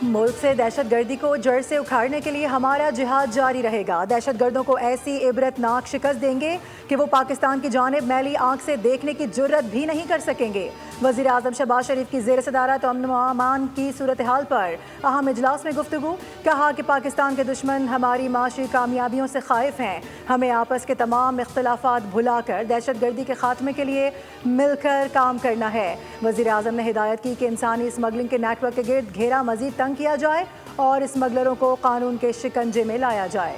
मुल्क से दहशत गर्दी को जड़ से उखाड़ने के लिए हमारा जिहाद जारी रहेगा। दहशत गर्दों को ऐसी इबरतनाक शिकस्त देंगे कि वो पाकिस्तान की जानिब मैली आंख से देखने की जुर्रत भी नहीं कर सकेंगे। वज़ीर आज़म शहबाज शरीफ की ज़ेर सदारत अमन व अमान की सूरत हाल पर अहम इजलास में गुफ्तगू। कहा कि पाकिस्तान के दुश्मन हमारी माशी कामयाबियों से खाइफ हैं। हमें आपस के तमाम इख्तलाफात भुलाकर दहशत गर्दी के खात्मे के लिए मिलकर काम करना है। वज़ीर आज़म ने हिदायत की कि इंसानी स्मगलिंग के नेटवर्क के गिर्द घेरा मजीद तंग किया जाए और स्मगलरों को कानून के शिकंजे में लाया जाए।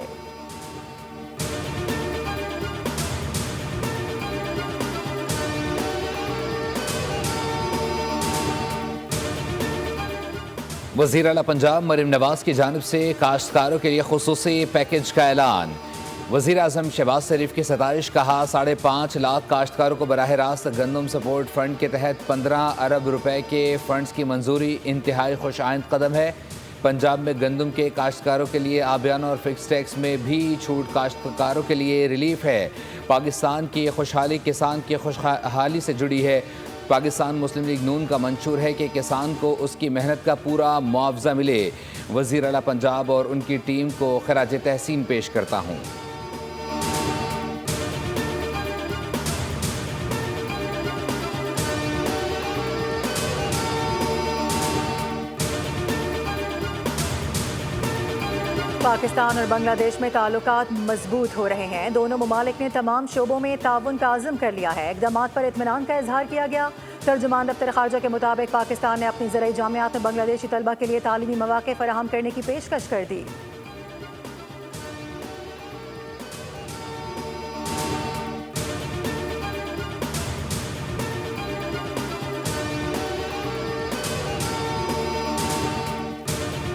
वज़ीर आला पंजाब मरीम नवाज की जानिब से काश्तकारों के लिए खुसूसी पैकेज का ऐलान। वज़ीर आज़म शहबाज शरीफ की सताइश। कहा 5.5 लाख काश्तकारों को बराह रास्त गंदम सपोर्ट फंड के तहत 15 अरब रुपए के फंड्स की मंजूरी इंतहाई खुशाइंद कदम है। पंजाब में गंदम के काश्तकारों के लिए आबियाना और फिक्स टैक्स में भी छूट काश्तकारों के लिए रिलीफ है। पाकिस्तान की खुशहाली किसान की खुशहाली से जुड़ी है। पाकिस्तान मुस्लिम लीग नून का मंशूर है कि किसान को उसकी मेहनत का पूरा मुआवजा मिले। वज़ीर आला पंजाब और उनकी टीम को खराज तहसीन पेश करता हूँ। पाकिस्तान और बांग्लादेश में ताल्लुकात मजबूत हो रहे हैं। दोनों ममालिक ने तमाम शोबों में ताउन का आज़म कर लिया है। इक़दामात पर इत्मीनान का इजहार किया गया। तर्जुमान दफ्तर ख़ारजा के मुताबिक पाकिस्तान ने अपनी ज़राई जामियात में बांग्लादेशी तलबा के लिए तालीमी मौक़े फराहम करने की पेशकश कर दी।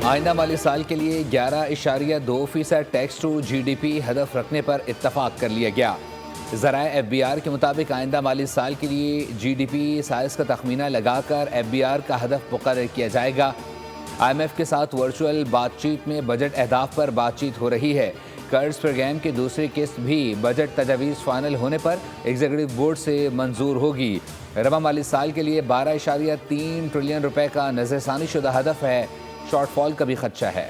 आइंदा माली साल के लिए 11.2% टैक्स टू GDP हदफ रखने पर इत्तफाक कर लिया गया। ज़राए FBR के मुताबिक आइंदा माली साल के लिए GDP साइज़ का तखमीना लगाकर FBR का हदफ मुकर्रर किया जाएगा। IMF के साथ वर्चुअल बातचीत में बजट अहदाफ पर बातचीत हो रही है। कर्ज प्रोग्राम की दूसरी किस्त भी बजट तजावीज़ फाइनल होने पर एग्जीक्यूटिव बोर्ड से मंजूर होगी। रवा माली साल के लिए 12.3 ट्रिलियन रुपए का नज़रसानी शुदा हदफ है। शॉर्टफॉल का भी खदशा है।